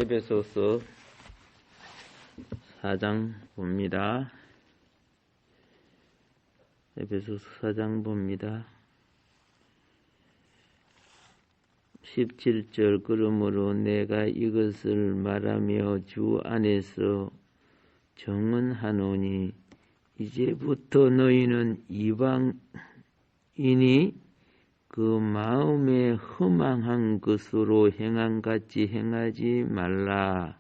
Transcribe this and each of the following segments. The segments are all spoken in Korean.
에베소서 4장 봅니다. 에베소서 4장 봅니다. 17절 그러므로 내가 이것을 말하며 주 안에서 정언하노니 이제부터 너희는 이방인이 그 마음에 허망한 것으로 행함같이 행하지 말라.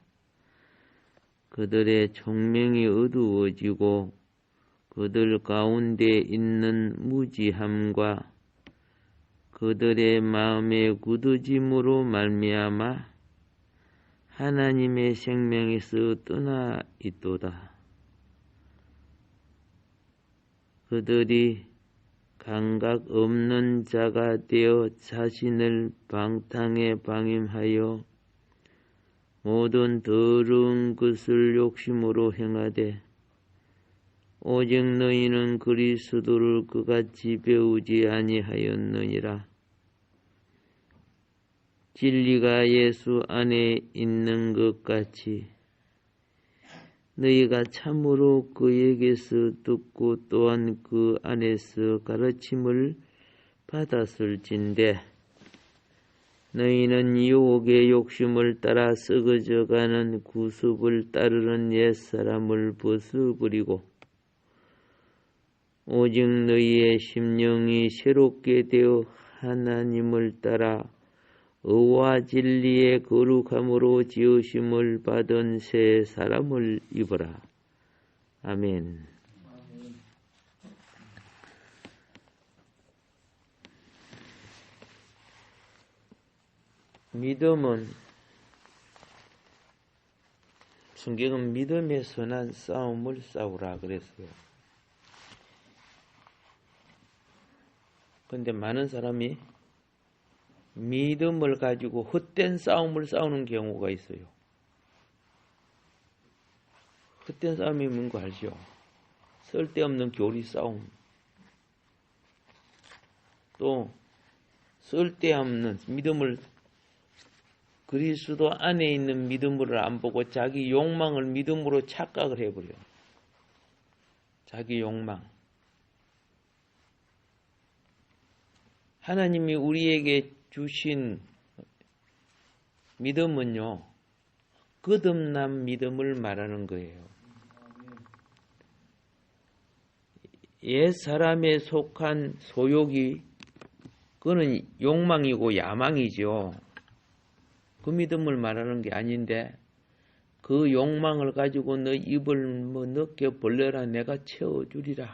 그들의 총명이 어두워지고 그들 가운데 있는 무지함과 그들의 마음의 굳어짐으로 말미암아 하나님의 생명에서 떠나 있도다. 그들이 감각 없는 자가 되어 자신을 방탕에 방임하여 모든 더러운 것을 욕심으로 행하되 오직 너희는 그리스도를 그같이 배우지 아니하였느니라. 진리가 예수 안에 있는 것 같이 너희가 참으로 그에게서 듣고 또한 그 안에서 가르침을 받았을진데 너희는 유혹의 욕심을 따라 썩어져가는 구습을 따르는 옛사람을 벗어버리고 오직 너희의 심령이 새롭게 되어 하나님을 따라 의와 진리의 거룩함으로 지으심을 받은 새 사람을 입어라. 아멘. 믿음은 성경은 믿음의 선한 싸움을 싸우라 그랬어요. 그런데 많은 사람이 믿음을 가지고 헛된 싸움을 싸우는 경우가 있어요. 헛된 싸움이 뭔가 알죠? 쓸데없는 교리 싸움. 또 쓸데없는 믿음을 그리스도 안에 있는 믿음을 안 보고 자기 욕망을 믿음으로 착각을 해버려요. 자기 욕망. 하나님이 우리에게 주신 믿음은요, 거듭난 믿음을 말하는 거예요. 옛 사람에 속한 소욕이, 그거는 욕망이고 야망이죠. 그 믿음을 말하는 게 아닌데, 그 욕망을 가지고 너 입을 넓게 벌려라, 내가 채워주리라,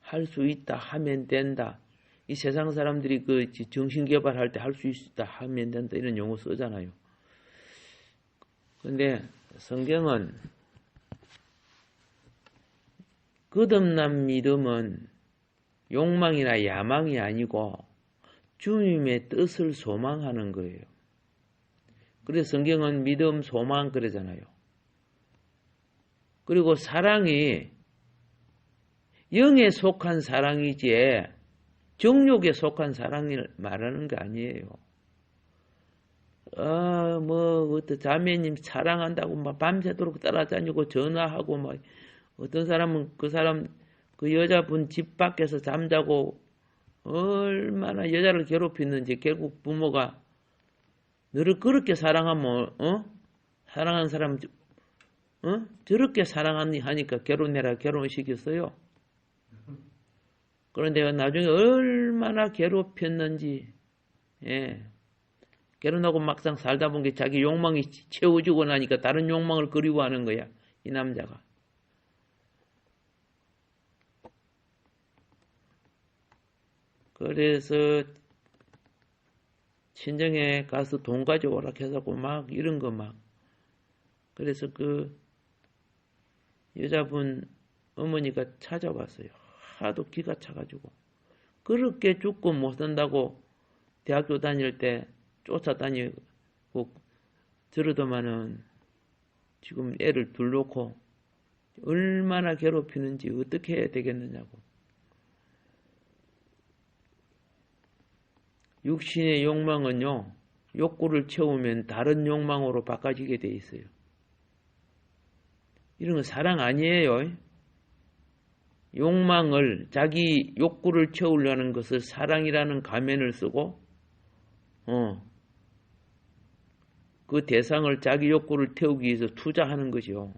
할 수 있다, 하면 된다. 이 세상 사람들이 그 정신개발할 때 할 수 있다 하면 된다 이런 용어 쓰잖아요. 근데 성경은 거듭난 믿음은 욕망이나 야망이 아니고 주님의 뜻을 소망하는 거예요. 그래서 성경은 믿음, 소망 그러잖아요. 그리고 사랑이 영에 속한 사랑이지 정욕에 속한 사랑을 말하는 게 아니에요. 어떤 자매님 사랑한다고 막 밤새도록 따라다니고 전화하고 막 어떤 사람은 그 여자분 집 밖에서 잠자고 얼마나 여자를 괴롭히는지 결국 부모가 너를 그렇게 사랑하면 사랑하는 사람 저렇게 사랑하니 하니까 결혼해라 결혼시켰어요. 그런데 나중에 얼마나 괴롭혔는지, 결혼하고 막상 살다 본 게 자기 욕망이 채워지고 나니까 다른 욕망을 그리워하는 거야, 이 남자가. 그래서 친정에 가서 돈 가져오라 해서고 막 이런 거 막. 그래서 그 여자분 어머니가 찾아왔어요. 하도 기가 차가지고 그렇게 죽고 못 산다고 대학교 다닐 때 쫓아다니고 저러더만은 지금 애를 둘 놓고 얼마나 괴롭히는지 어떻게 해야 되겠느냐고. 육신의 욕망은요 욕구를 채우면 다른 욕망으로 바꿔지게 돼 있어요. 이런 건 사랑 아니에요. 자기 욕구를 채우려는 것을 사랑이라는 가면을 쓰고, 그 대상을 자기 욕구를 태우기 위해서 투자하는 거죠.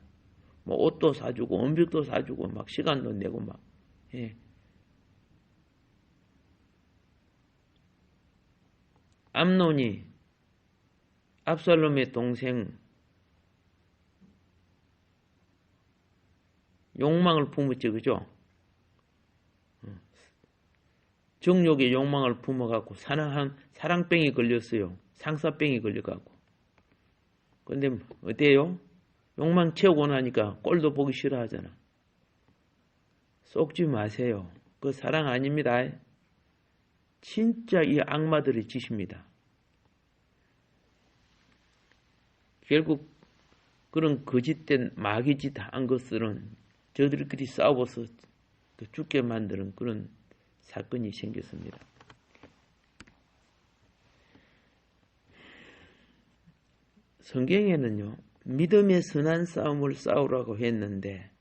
뭐 옷도 사주고, 음식도 사주고, 막 시간도 내고, 막. 예. 암논이 압살롬의 동생 욕망을 품었지, 그죠? 정욕의 욕망을 품어갖고 사랑병이 걸렸어요. 상사병이 걸려갖고. 근데 어때요? 욕망 채우고 나니까 꼴도 보기 싫어하잖아. 속지 마세요. 그 사랑 아닙니다. 진짜 이 악마들의 짓입니다. 결국 그런 거짓된 마귀짓 한 것들은 저들끼리 싸워서 죽게 만드는 그런 사건이 생겼습니다. 성경에는요, 믿음의 선한 싸움을 싸우라고 했는데,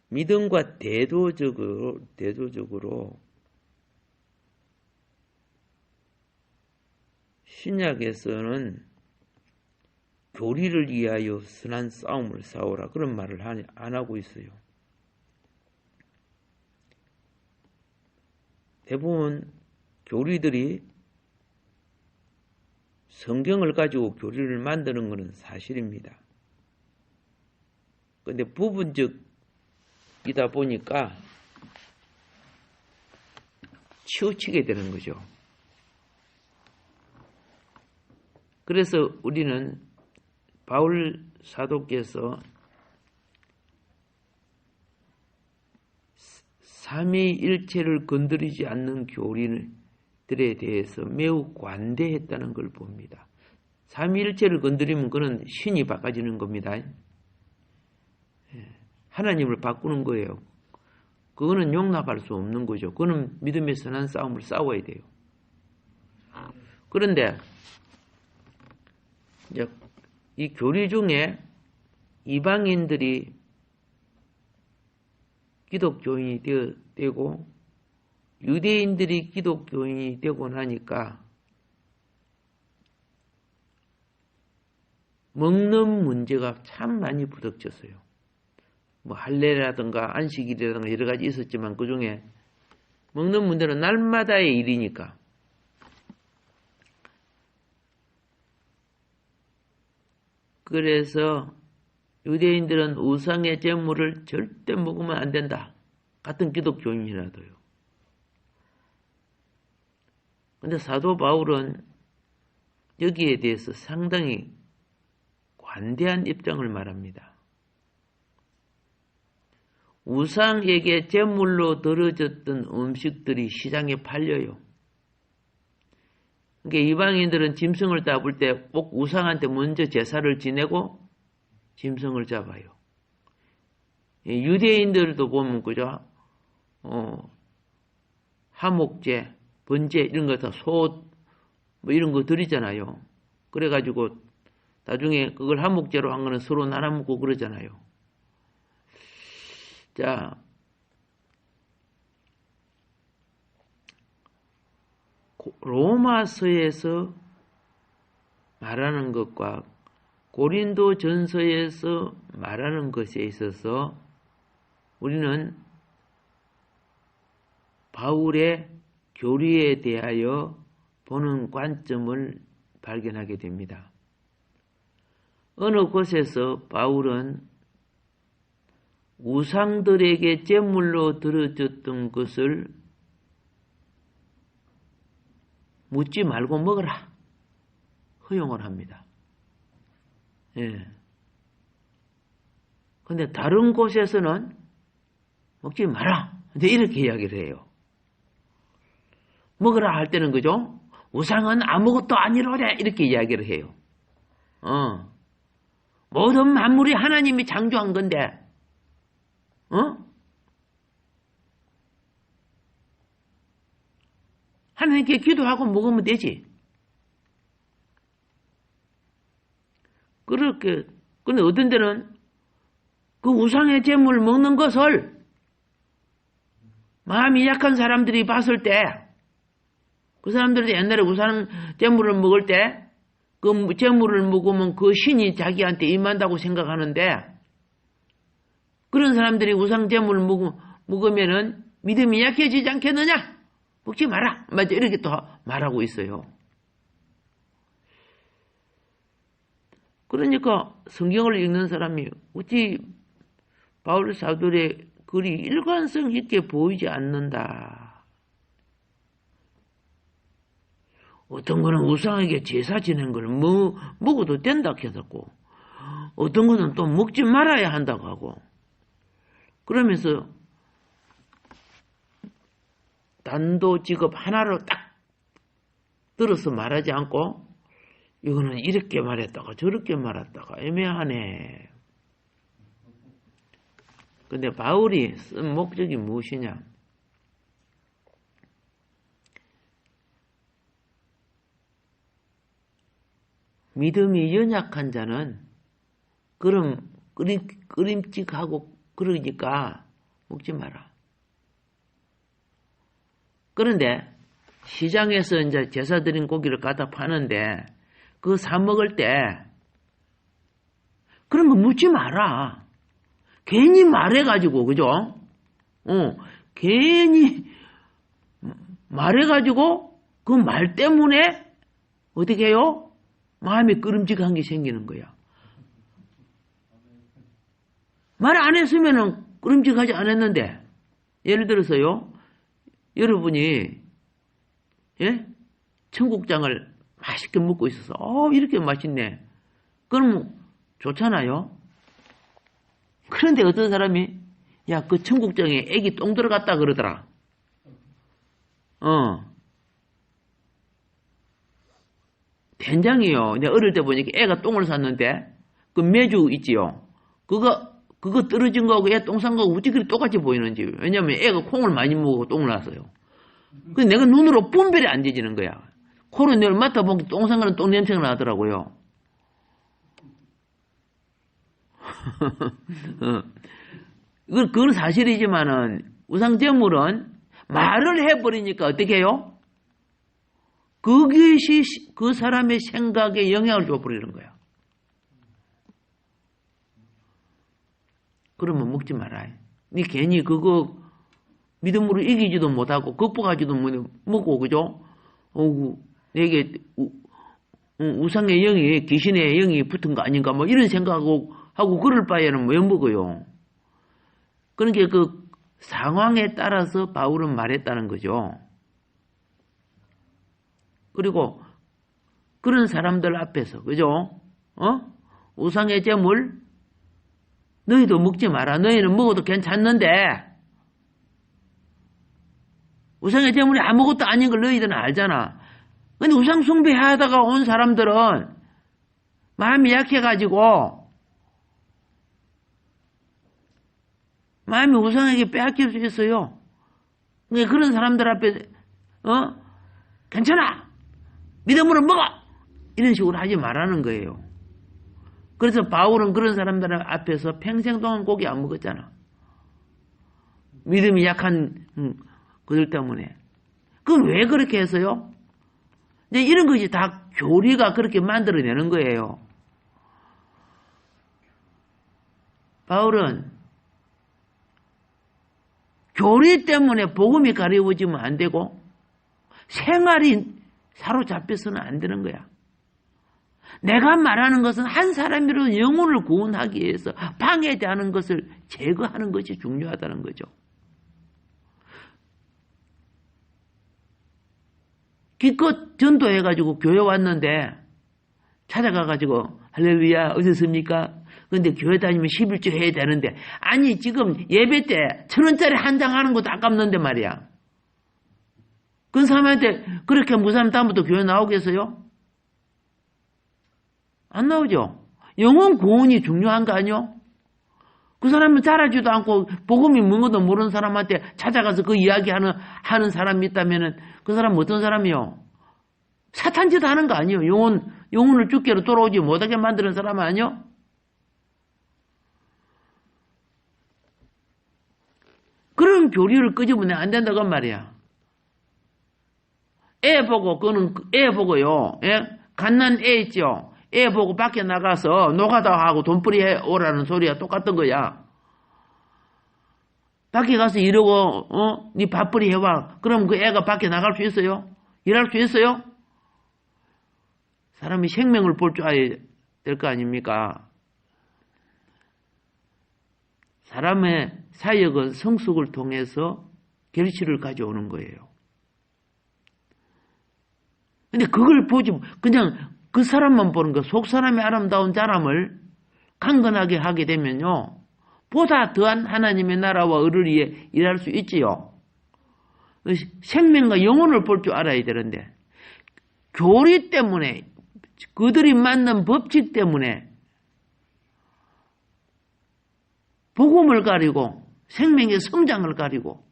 믿음과 대조적으로 신약에서는 교리를 위하여 선한 싸움을 싸우라 그런 말을 안 하고 있어요. 대부분 교리들이 성경을 가지고 교리를 만드는 것은 사실입니다. 그런데 부분적이다 보니까 치우치게 되는 거죠. 그래서 우리는 바울 사도께서 삼위일체를 건드리지 않는 교리들에 대해서 매우 관대했다는 걸 봅니다. 삼위일체를 건드리면 그는 신이 바꿔지는 겁니다. 하나님을 바꾸는 거예요. 그거는 용납할 수 없는 거죠. 그거는 믿음의 선한 싸움을 싸워야 돼요. 그런데 이제 이 교리 중에 이방인들이 기독교인이 되고 유대인들이 기독교인이 되고 나니까 먹는 문제가 참 많이 부닥쳤어요. 뭐 할례라든가 안식일이라든가 여러 가지 있었지만 그 중에 먹는 문제는 날마다의 일이니까. 그래서 유대인들은 우상의 제물을 절대 먹으면 안 된다. 같은 기독교인이라도요. 근데 사도 바울은 여기에 대해서 상당히 관대한 입장을 말합니다. 우상에게 제물로 들어졌던 음식들이 시장에 팔려요. 그러니까 이방인들은 짐승을 잡을 때 꼭 우상한테 먼저 제사를 지내고 짐승을 잡아요. 유대인들도 보면 그죠? 하목제, 번제 이런 거 다 소 뭐 이런 거 드리잖아요. 그래가지고 나중에 그걸 하목제로 한 거는 서로 나눠 먹고 그러잖아요. 자, 로마서에서 말하는 것과 고린도 전서에서 말하는 것에 있어서 우리는 바울의 교리에 대하여 보는 관점을 발견하게 됩니다. 어느 곳에서 바울은 우상들에게 제물로 들어줬던 것을 묻지 말고 먹어라. 허용을 합니다. 예. 근데 다른 곳에서는 먹지 마라. 근데 이렇게 이야기를 해요. 먹으라 할 때는 그죠? 우상은 아무것도 아니로래. 이렇게 이야기를 해요. 모든 만물이 하나님이 창조한 건데, 하나님께 기도하고 먹으면 되지. 그렇게. 근데 어떤 데는 그 우상의 제물 먹는 것을 마음이 약한 사람들이 봤을 때, 그 사람들이 옛날에 우상 제물을 먹을 때, 그 제물을 먹으면 그 신이 자기한테 임한다고 생각하는데, 그런 사람들이 우상 제물을 먹으면은 믿음이 약해지지 않겠느냐? 먹지 마라. 맞아. 이렇게 또 말하고 있어요. 그러니까 성경을 읽는 사람이 어찌 바울 사도의 글이 일관성 있게 보이지 않는다. 어떤 거는 우상에게 제사 지낸 걸 먹어도 된다 해서고, 어떤 거는 또 먹지 말아야 한다고 하고, 그러면서 단도직업 하나로 딱 들어서 말하지 않고, 이거는 이렇게 말했다가 저렇게 말했다가 애매하네. 근데 바울이 쓴 목적이 무엇이냐? 믿음이 연약한 자는 끄림직하고 그러니까 먹지 마라. 그런데 시장에서 이제 제사 드린 고기를 갖다 파는데 그거 사 먹을 때 그런 거 묻지 마라. 괜히 말해가지고, 그죠? 괜히 말해가지고 그 말 때문에 어떻게 해요? 마음이 끄름직한 게 생기는 거야. 말 안 했으면은 끄름직하지 않았는데, 예를 들어서요, 여러분이 예? 청국장을 맛있게 먹고 있어서 이렇게 맛있네. 그럼 좋잖아요. 그런데 어떤 사람이 야, 그 청국장에 애기 똥 들어갔다 그러더라. 된장이요. 내가 어릴 때 보니까 애가 똥을 쌌는데 그 메주 있지요. 그거 떨어진 거하고 애 똥 싼 거하고 어찌 그리 똑같이 보이는지. 왜냐면 애가 콩을 많이 먹고 똥을 놨어요. 근데 내가 눈으로 분별이 안 되지는 거야. 코로 내가 맡아보니까 똥 싼 거는 똥 냄새가 나더라고요. 그건 사실이지만은 우상제물은 말을 해버리니까 어떻게 해요? 그것이 그 사람의 생각에 영향을 줘버리는 거야. 그러면 먹지 마라. 니 괜히 그거 믿음으로 이기지도 못하고 극복하지도 못하고 그죠? 내게 우상의 영이 귀신의 영이 붙은 거 아닌가 뭐 이런 생각하고 그럴 바에는 왜 먹어요? 그러니까 그 상황에 따라서 바울은 말했다는 거죠. 그리고 그런 사람들 앞에서 그죠? 우상의 제물 너희도 먹지 마라. 너희는 먹어도 괜찮는데 우상의 제물이 아무것도 아닌 걸 너희들은 알잖아. 근데 우상 숭배하다가 온 사람들은 마음이 약해가지고 마음이 우상에게 빼앗길 수 있어요. 그러니까 그런 사람들 앞에 괜찮아. 믿음으로 먹어. 이런 식으로 하지 말라는 거예요. 그래서 바울은 그런 사람들 앞에서 평생 동안 고기 안 먹었잖아. 믿음이 약한 그들 때문에. 그건 왜 그렇게 해서요? 이제 이런 것이 다 교리가 그렇게 만들어내는 거예요. 바울은 교리 때문에 복음이 가려워지면 안 되고 생활이 사로잡혀서는 안 되는 거야. 내가 말하는 것은 한 사람으로 영혼을 구원하기 위해서 방해되는 것을 제거하는 것이 중요하다는 거죠. 기껏 전도해가지고 교회 왔는데 찾아가가지고 할렐루야 어디습니까? 근데 교회 다니면 11조 해야 되는데 아니 지금 예배 때 1,000원짜리 한 장 하는 것도 아깝는데 말이야. 그 사람한테 그렇게 그 사람 다음부터 교회 나오겠어요? 안 나오죠. 영혼 구원이 중요한 거 아니요? 그 사람은 잘하지도 않고 복음이 뭔가도 모르는 사람한테 찾아가서 그 이야기하는 사람이 있다면은 그 사람은 어떤 사람이요? 사탄짓 하는 거 아니요? 영혼을 죽게로 돌아오지 못하게 만드는 사람 아니요? 그런 교리를 끄집어내 안 된다고 말이야. 애 보고, 그거는 애 보고요. 예? 갓난 애 있죠? 애 보고 밖에 나가서 노가다 하고 돈벌이 해 오라는 소리야. 똑같은 거야. 밖에 가서 이러고, 네 밥벌이 해와. 그럼 그 애가 밖에 나갈 수 있어요? 일할 수 있어요? 사람이 생명을 볼 줄 알아야 될 거 아닙니까? 사람의 사역은 성숙을 통해서 결실을 가져오는 거예요. 근데 그걸 보지, 그냥 그 사람만 보는 거, 속 사람의 아름다운 자람을 강건하게 하게 되면요, 보다 더한 하나님의 나라와 의를 위해 일할 수 있지요. 생명과 영혼을 볼 줄 알아야 되는데, 교리 때문에, 그들이 만든 법칙 때문에, 복음을 가리고, 생명의 성장을 가리고,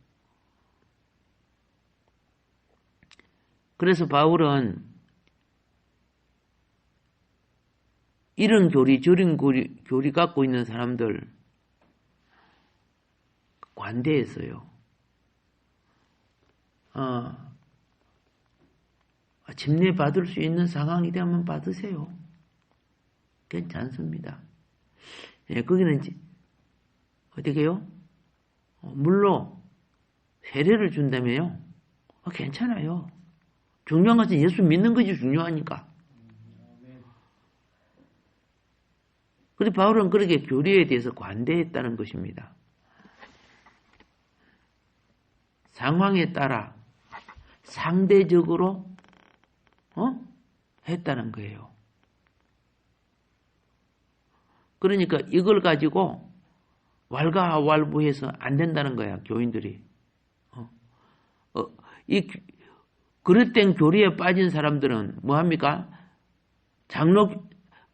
그래서 바울은 이런 교리, 저런 교리 갖고 있는 사람들 관대했어요. 침례 받을 수 있는 상황이 되면 받으세요. 괜찮습니다. 예, 거기는 어떻게 해요? 물로 세례를 준다며요. 괜찮아요. 중요한 것은 예수 믿는 것이 중요하니까. 그래서 바울은 그렇게 교리에 대해서 관대했다는 것입니다. 상황에 따라 상대적으로 했다는 거예요. 그러니까 이걸 가지고 왈가왈부해서 안 된다는 거야, 교인들이. 이 그릇된 교리에 빠진 사람들은 뭐합니까?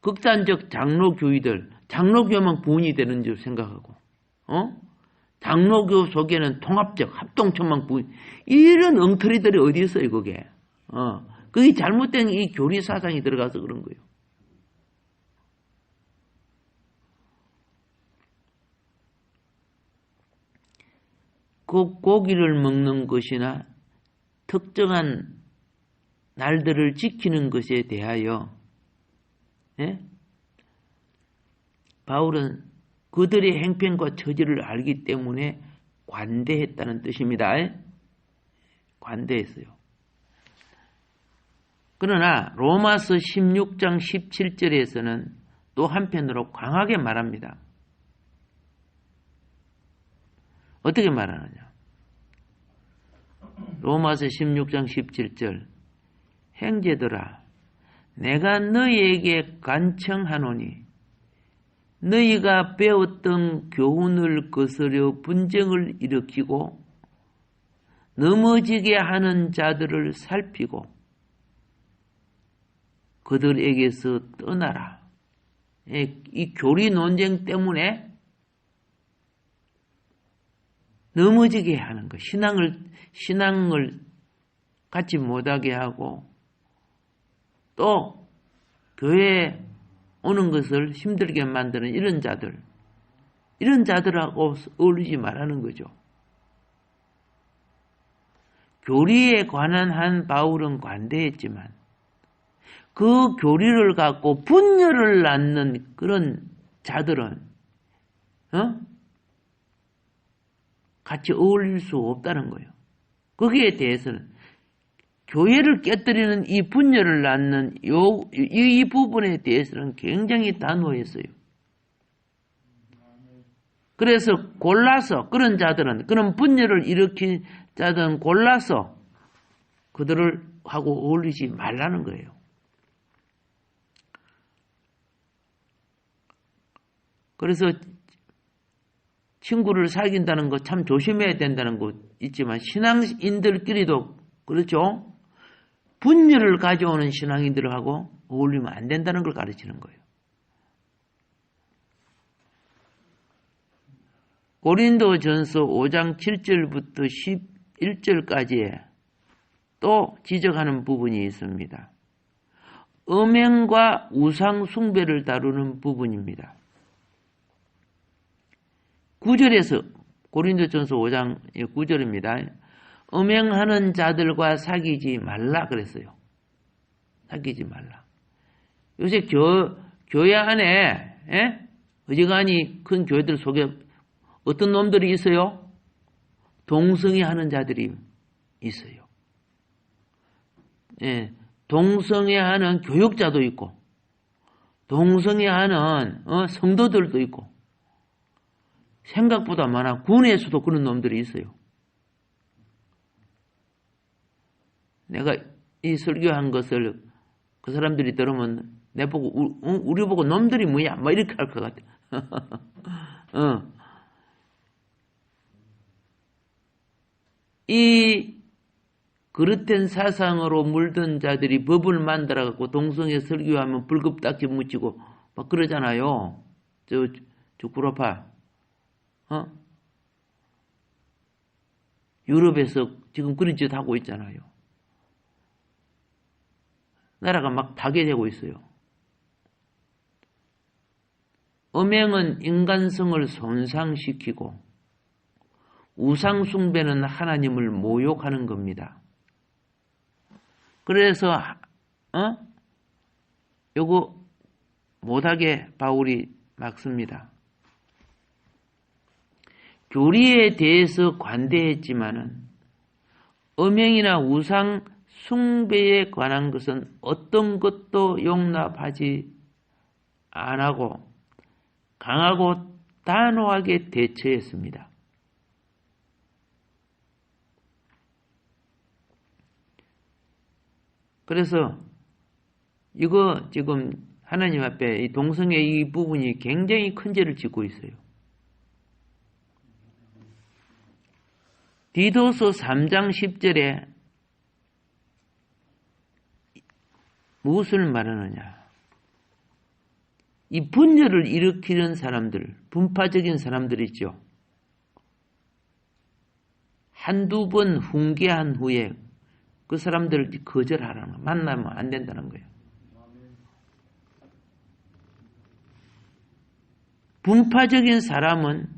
극단적 장로교의들, 장로교만 구원이 되는 줄 생각하고, 장로교 속에는 통합적, 합동천만 구원, 이런 엉터리들이 어디 있어요, 그게. 그게 잘못된 이 교리 사상이 들어가서 그런 거예요. 그 고기를 먹는 것이나 특정한 날들을 지키는 것에 대하여 바울은 그들의 행편과 처지를 알기 때문에 관대했다는 뜻입니다. 관대했어요. 그러나 로마서 16장 17절에서는 또 한편으로 강하게 말합니다. 어떻게 말하느냐? 로마서 16장 17절 형제들아 내가 너희에게 간청하노니 너희가 배웠던 교훈을 거스려 분쟁을 일으키고 넘어지게 하는 자들을 살피고 그들에게서 떠나라. 이 교리 논쟁 때문에 넘어지게 하는 것, 신앙을 갖지 못하게 하고 또 교회에 오는 것을 힘들게 만드는 이런 자들하고 어울리지 말라는 거죠. 교리에 관한 한 바울은 관대했지만 그 교리를 갖고 분열을 낳는 그런 자들은 같이 어울릴 수 없다는 거예요. 거기에 대해서는 교회를 깨뜨리는 이 분열을 낳는 이 부분에 대해서는 굉장히 단호했어요. 그래서 골라서 그런 자들은 그런 분열을 일으킨 자들은 골라서 그들을 하고 어울리지 말라는 거예요. 그래서 친구를 사귄다는 거 참 조심해야 된다는 거 있지만 신앙인들끼리도 그렇죠. 분열을 가져오는 신앙인들하고 어울리면 안 된다는 걸 가르치는 거예요. 고린도전서 5장 7절부터 11절까지에 또 지적하는 부분이 있습니다. 음행과 우상 숭배를 다루는 부분입니다. 9절에서 고린도전서 5장 9절입니다. 음행하는 자들과 사귀지 말라 그랬어요. 사귀지 말라. 요새 교회 안에 어지간히 큰 교회들 속에 어떤 놈들이 있어요? 동성애 하는 자들이 있어요. 예, 동성애 하는 교육자도 있고 동성애 하는 성도들도 있고 생각보다 많아. 군에서도 그런 놈들이 있어요. 내가 이 설교한 것을 그 사람들이 들으면 내보고 우리 보고 놈들이 뭐야? 뭐 이렇게 할 것 같아. 이 그릇된 사상으로 물든 자들이 법을 만들어갖고 동성애 설교하면 불급딱지 묻히고 막 그러잖아요. 저 구라파. 유럽에서 지금 그런 짓 하고 있잖아요. 나라가 막 파괴되고 있어요. 음행은 인간성을 손상시키고 우상숭배는 하나님을 모욕하는 겁니다. 그래서 요거 못하게 바울이 막습니다. 교리에 대해서 관대했지만은 음행이나 우상 숭배에 관한 것은 어떤 것도 용납하지 안 하고 강하고 단호하게 대처했습니다. 그래서 이거 지금 하나님 앞에 이 동성애 이 부분이 굉장히 큰 죄를 짓고 있어요. 디도서 3장 10절에 무엇을 말하느냐? 이 분열을 일으키는 사람들, 분파적인 사람들 있죠. 한두 번 훈계한 후에 그 사람들을 거절하라는 거예요. 만나면 안 된다는 거예요. 분파적인 사람은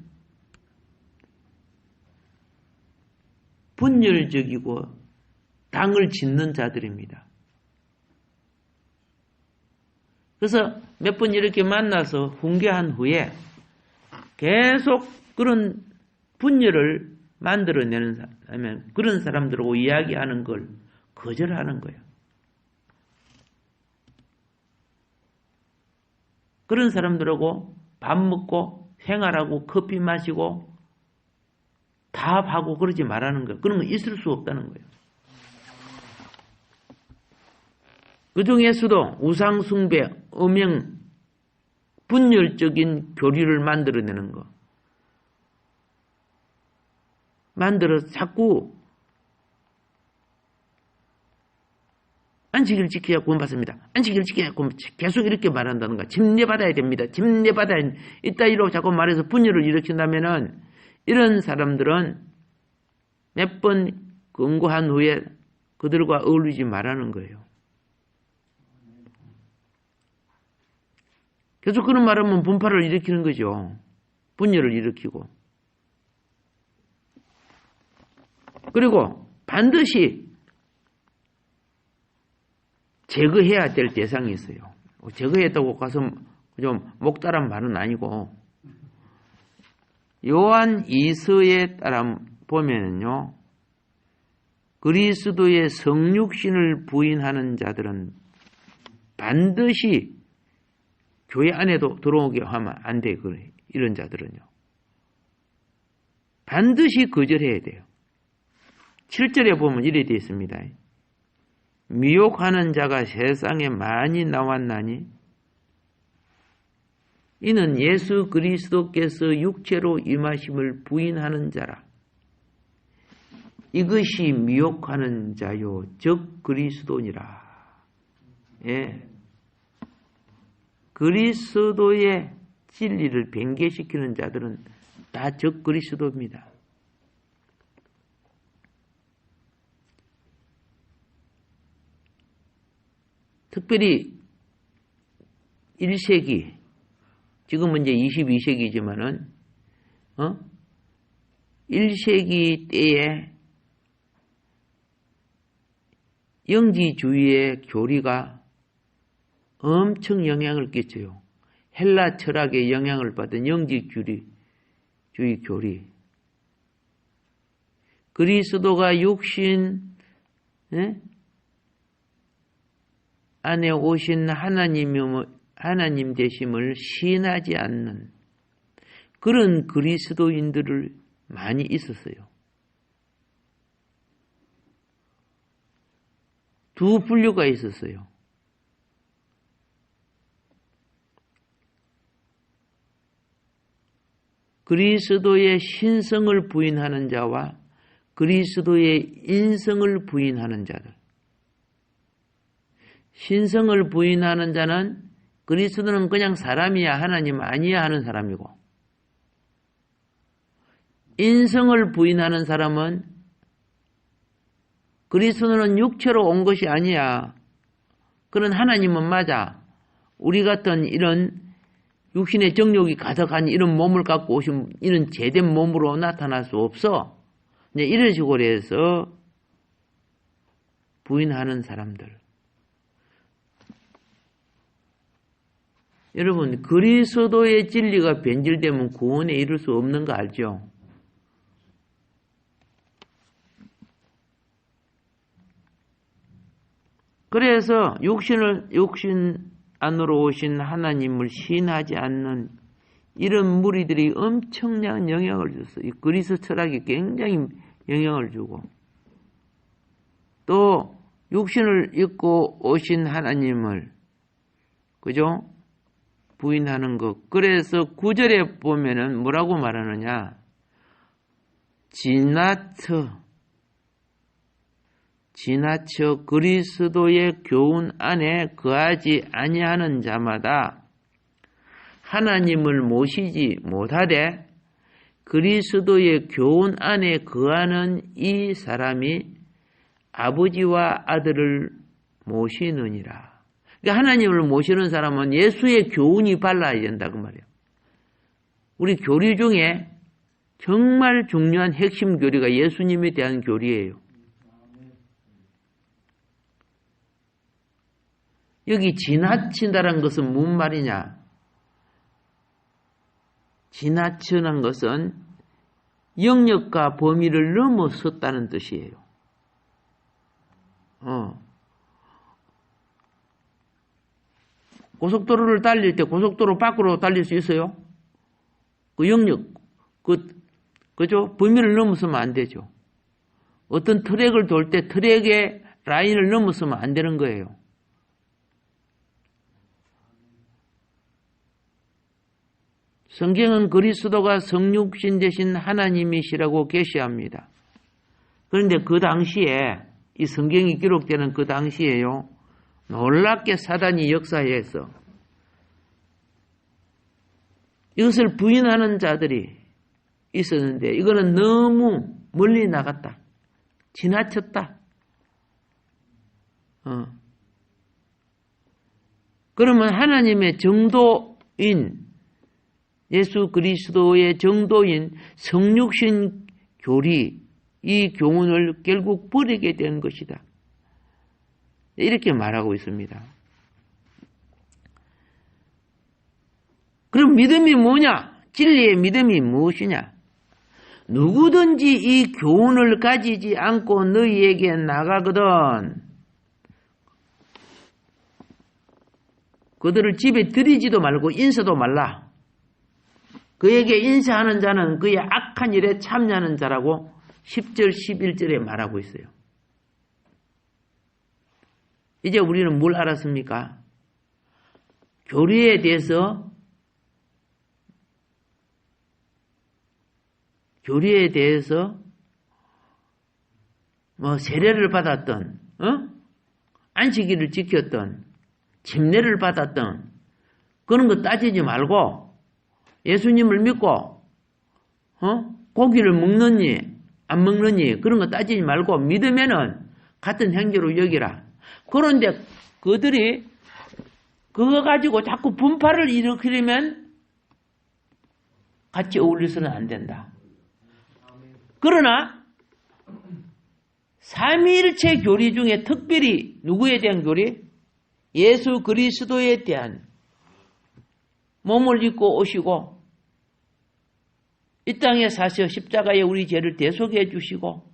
분열적이고 당을 짓는 자들입니다. 그래서 몇 번 이렇게 만나서 훈계한 후에 계속 그런 분열을 만들어내는 사람, 그런 사람들하고 이야기하는 걸 거절하는 거예요. 그런 사람들하고 밥 먹고 생활하고 커피 마시고 답하고 그러지 말라는 거예요. 그런 거 있을 수 없다는 거예요. 그 중에서도 우상숭배, 음행, 분열적인 교리를 만들어내는 거. 만들어서 자꾸 안식일을 지켜야 구원받습니다. 안식일을 지켜야 구원받습니다. 계속 이렇게 말한다는 거야. 침례받아야 됩니다. 침례받아야 이따위로 자꾸 말해서 분열을 일으킨다면은 이런 사람들은 몇 번 권고한 후에 그들과 어울리지 말라는 거예요. 계속 그런 말하면 분파를 일으키는 거죠. 분열을 일으키고. 그리고 반드시 제거해야 될 대상이 있어요. 제거했다고 가서 좀 목다란 말은 아니고 요한 2서에 따라 보면요. 그리스도의 성육신을 부인하는 자들은 반드시 교회 안에도 들어오게 하면 안 돼. 이런 자들은요. 반드시 거절해야 돼요. 7절에 보면 이래 되어 있습니다. 미혹하는 자가 세상에 많이 나왔나니 이는 예수 그리스도께서 육체로 임하심을 부인하는 자라. 이것이 미혹하는 자요 즉 그리스도니라. 예. 그리스도의 진리를 변개시키는 자들은 다 적 그리스도입니다. 특별히 1세기, 지금은 이제 22세기지만은, 1세기 때에 영지주의의 교리가 엄청 영향을 끼쳐요. 헬라 철학의 영향을 받은 영지주의 교리. 그리스도가 육신 안에 오신 하나님 되심을 시인하지 않는 그런 그리스도인들을 많이 있었어요. 두 분류가 있었어요. 그리스도의 신성을 부인하는 자와 그리스도의 인성을 부인하는 자들. 신성을 부인하는 자는 그리스도는 그냥 사람이야 하나님 아니야 하는 사람이고, 인성을 부인하는 사람은 그리스도는 육체로 온 것이 아니야. 그런 하나님은 맞아. 우리 같은 이런 육신의 정욕이 가득한 이런 몸을 갖고 오신 이런 제된 몸으로 나타날 수 없어. 이런 식으로 해서 부인하는 사람들. 여러분, 그리스도의 진리가 변질되면 구원에 이를 수 없는 거 알죠? 그래서 육신 안으로 오신 하나님을 시인하지 않는 이런 무리들이 엄청난 영향을 줬어요. 이 그리스 철학이 굉장히 영향을 주고, 또 육신을 입고 오신 하나님을 그죠? 부인하는 것. 그래서 9절에 보면은 뭐라고 말하느냐? 지나쳐 그리스도의 교훈 안에 거하지 아니하는 자마다 하나님을 모시지 못하되 그리스도의 교훈 안에 거하는 이 사람이 아버지와 아들을 모시느니라. 그러니까 하나님을 모시는 사람은 예수의 교훈이 발라야 된다 그 말이에요. 우리 교리 중에 정말 중요한 핵심 교리가 예수님에 대한 교리예요. 여기 지나친다는 것은 무슨 말이냐? 지나치는 것은 영역과 범위를 넘어섰다는 뜻이에요. 고속도로를 달릴 때 고속도로 밖으로 달릴 수 있어요? 그 영역, 그죠? 범위를 넘어서면 안 되죠. 어떤 트랙을 돌 때 트랙의 라인을 넘어서면 안 되는 거예요. 성경은 그리스도가 성육신 되신 하나님이시라고 계시합니다. 그런데 그 당시에 이 성경이 기록되는 그 당시에요. 놀랍게 사단이 역사해서 이것을 부인하는 자들이 있었는데 이거는 너무 멀리 나갔다. 지나쳤다. 그러면 하나님의 정도인 예수 그리스도의 정도인 성육신 교리, 이 교훈을 결국 버리게 된 것이다. 이렇게 말하고 있습니다. 그럼 믿음이 뭐냐? 진리의 믿음이 무엇이냐? 누구든지 이 교훈을 가지지 않고 너희에게 나가거든 그들을 집에 들이지도 말고 인사도 말라. 그에게 인사하는 자는 그의 악한 일에 참여하는 자라고 10절, 11절에 말하고 있어요. 이제 우리는 뭘 알았습니까? 교리에 대해서 세례를 받았던, 안식일을 지켰던, 침례를 받았던 그런 거 따지지 말고 예수님을 믿고 고기를 먹느니 안 먹느니 그런 거 따지지 말고 믿으면은 같은 행위로 여기라. 그런데 그들이 그거 가지고 자꾸 분파를 일으키려면 같이 어울려서는 안 된다. 그러나 삼위일체 교리 중에 특별히 누구에 대한 교리? 예수 그리스도에 대한 몸을 입고 오시고 이 땅에 사셔 십자가에 우리 죄를 대속해 주시고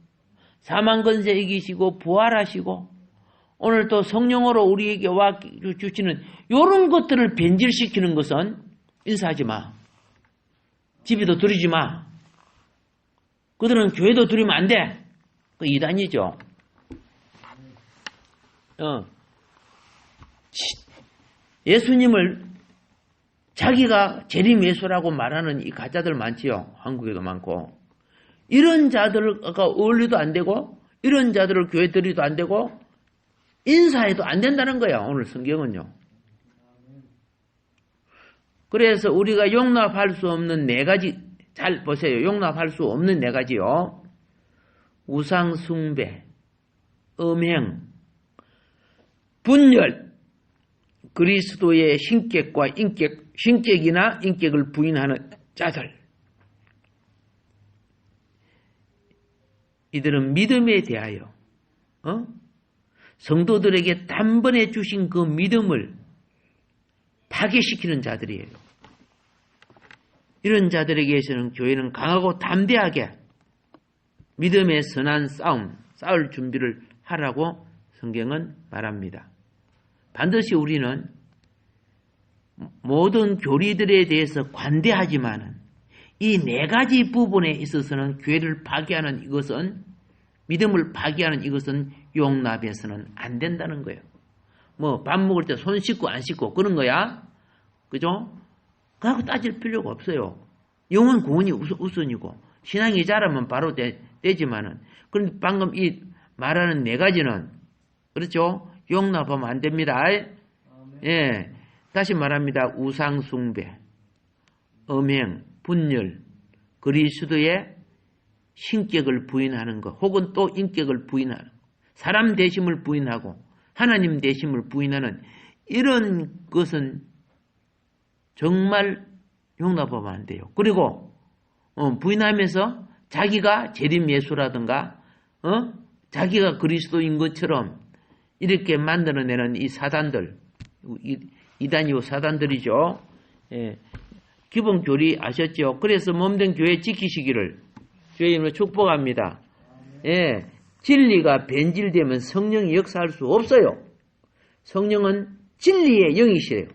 사망 권세 이기시고 부활하시고 오늘 또 성령으로 우리에게 와 주시는 이런 것들을 변질시키는 것은 인사하지 마. 집에도 들이지 마. 그들은 교회도 들이면 안 돼. 그 이단이죠. 예수님을 자기가 재림 예수라고 말하는 이 가짜들 많지요. 한국에도 많고. 이런 자들과 어울려도 안 되고 이런 자들을 교회 들이도 안 되고 인사해도 안 된다는 거야. 오늘 성경은요. 그래서 우리가 용납할 수 없는 네 가지, 잘 보세요. 용납할 수 없는 네 가지요. 우상 숭배, 음행, 분열, 그리스도의 신격과 신격이나 인격을 부인하는 자들. 이들은 믿음에 대하여 성도들에게 단번에 주신 그 믿음을 파괴시키는 자들이에요. 이런 자들에게서는 교회는 강하고 담대하게 믿음의 선한 싸울 준비를 하라고 성경은 말합니다. 반드시 우리는 모든 교리들에 대해서 관대하지만은 이 네 가지 부분에 있어서는 교회를 파괴하는 이것은 믿음을 파괴하는 이것은 용납해서는 안 된다는 거예요. 뭐 밥 먹을 때 손 씻고 안 씻고 그런 거야. 그죠? 그하고 따질 필요가 없어요. 영혼 구원이 우선이고 신앙이 자라면 바로 되지만은 그런데 방금 이 말하는 네 가지는 그렇죠? 용납하면 안 됩니다. 예. 다시 말합니다. 우상 숭배, 음행, 분열, 그리스도의 신격을 부인하는 것, 혹은 또 인격을 부인하는 것, 사람 되심을 부인하고 하나님 되심을 부인하는 이런 것은 정말 용납하면 안 돼요. 그리고 부인하면서 자기가 재림 예수라든가 자기가 그리스도인 것처럼 이렇게 만들어내는 이 사단들, 이단이요 사단들이죠. 예. 기본 교리 아셨죠? 그래서 몸된 교회 지키시기를 주의 이름으로 축복합니다. 예. 진리가 변질되면 성령이 역사할 수 없어요. 성령은 진리의 영이시래요.